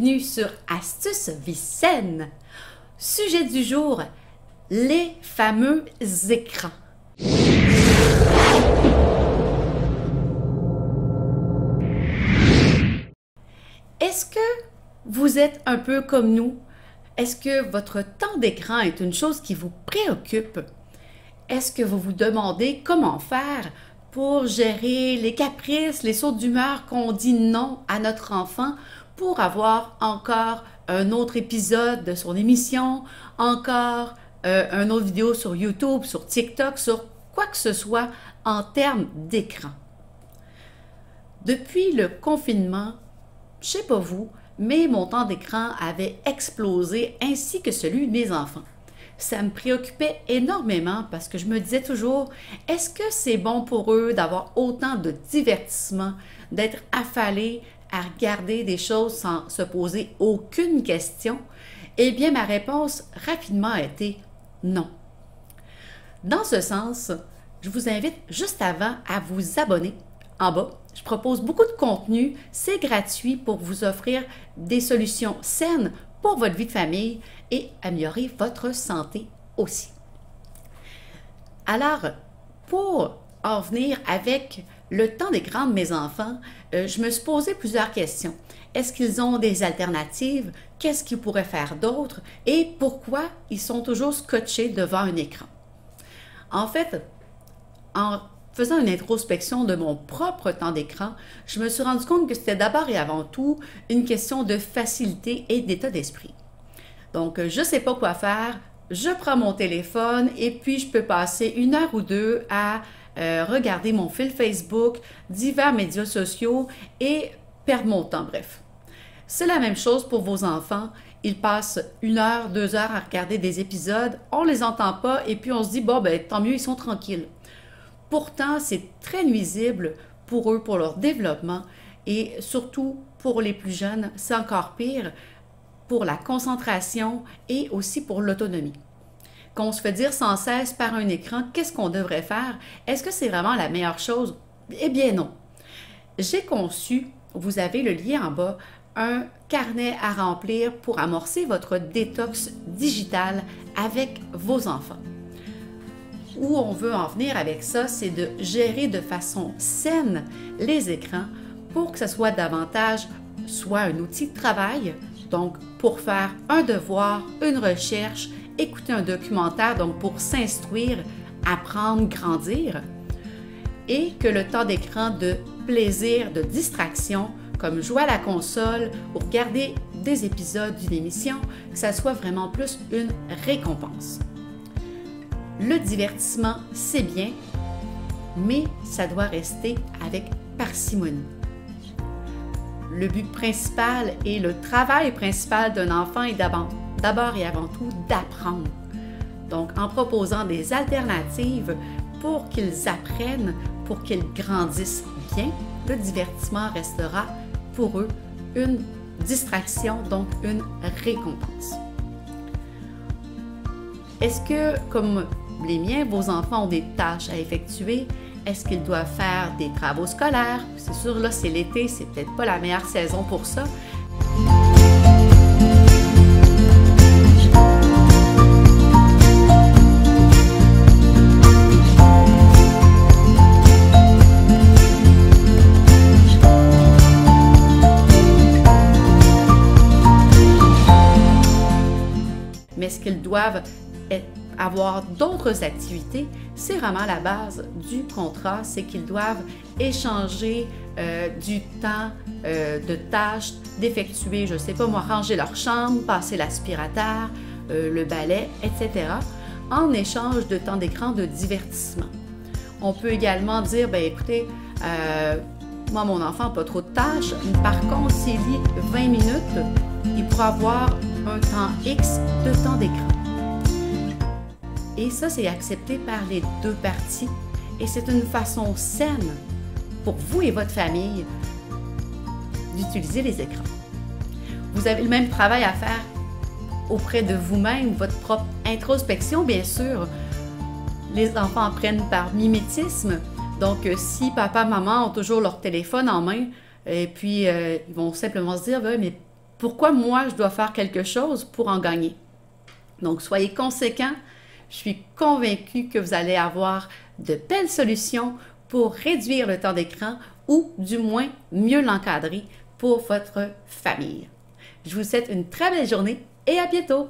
bienvenue sur Astuces Vie Saine. Sujet du jour, les fameux écrans. Est-ce que vous êtes un peu comme nous? Est-ce que votre temps d'écran est une chose qui vous préoccupe? Est-ce que vous vous demandez comment faire pour gérer les caprices, les sautes d'humeur qu'on dit non à notre enfant pour avoir encore un autre épisode de son émission, encore une autre vidéo sur YouTube, sur TikTok, sur quoi que ce soit en termes d'écran? Depuis le confinement, je sais pas vous, mais mon temps d'écran avait explosé ainsi que celui de mes enfants. Ça me préoccupait énormément parce que je me disais toujours, est-ce que c'est bon pour eux d'avoir autant de divertissement, d'être affalés à regarder des choses sans se poser aucune question? Eh bien, ma réponse rapidement a été non. Dans ce sens, je vous invite juste avant à vous abonner. En bas, je propose beaucoup de contenu, c'est gratuit pour vous offrir des solutions saines pour votre vie de famille et améliorer votre santé aussi. Alors, pour en venir avec le temps d'écran de mes enfants, je me suis posé plusieurs questions. Est-ce qu'ils ont des alternatives? Qu'est-ce qu'ils pourraient faire d'autre? Et pourquoi ils sont toujours scotchés devant un écran? En fait, en faisant une introspection de mon propre temps d'écran, je me suis rendu compte que c'était d'abord et avant tout une question de facilité et d'état d'esprit. Donc, je ne sais pas quoi faire, je prends mon téléphone et puis je peux passer 1 heure ou 2 à regarder mon fil Facebook, divers médias sociaux et perdre mon temps, bref. C'est la même chose pour vos enfants. Ils passent 1 heure, 2 heures à regarder des épisodes, on ne les entend pas et puis on se dit, bon, ben tant mieux, ils sont tranquilles. Pourtant, c'est très nuisible pour eux, pour leur développement et surtout pour les plus jeunes, c'est encore pire pour la concentration et aussi pour l'autonomie. Qu'on se fait dire sans cesse par un écran, qu'est-ce qu'on devrait faire? Est-ce que c'est vraiment la meilleure chose? Eh bien non. J'ai conçu, vous avez le lien en bas, un carnet à remplir pour amorcer votre détox digital avec vos enfants. Où on veut en venir avec ça, c'est de gérer de façon saine les écrans pour que ce soit davantage soit un outil de travail, donc pour faire un devoir, une recherche, écouter un documentaire, donc pour s'instruire, apprendre, grandir, et que le temps d'écran de plaisir, de distraction, comme jouer à la console ou regarder des épisodes d'une émission, que ça soit vraiment plus une récompense. Le divertissement, c'est bien, mais ça doit rester avec parcimonie. Le but principal et le travail principal d'un enfant est d'abord et avant tout d'apprendre. Donc, en proposant des alternatives pour qu'ils apprennent, pour qu'ils grandissent bien, le divertissement restera pour eux une distraction, donc une récompense. Est-ce que, comme les miens, vos enfants ont des tâches à effectuer? Est-ce qu'ils doivent faire des travaux scolaires? C'est sûr, là, c'est l'été, c'est peut-être pas la meilleure saison pour ça. Mais est-ce qu'ils doivent avoir d'autres activités? C'est vraiment la base du contrat, c'est qu'ils doivent échanger du temps de tâches, d'effectuer, je ne sais pas moi, ranger leur chambre, passer l'aspirateur, le balai, etc., en échange de temps d'écran de divertissement. On peut également dire, ben écoutez, moi mon enfant n'a pas trop de tâches, par contre s'il lit 20 minutes, il pourra avoir un temps X de temps d'écran. Et ça, c'est accepté par les deux parties. Et c'est une façon saine pour vous et votre famille d'utiliser les écrans. Vous avez le même travail à faire auprès de vous-même, votre propre introspection, bien sûr. Les enfants apprennent par mimétisme. Donc, si papa, maman ont toujours leur téléphone en main, et puis ils vont simplement se dire, mais Pourquoi moi, je dois faire quelque chose pour en gagner? Donc, soyez conséquents. Je suis convaincue que vous allez avoir de belles solutions pour réduire le temps d'écran ou du moins mieux l'encadrer pour votre famille. Je vous souhaite une très belle journée et à bientôt!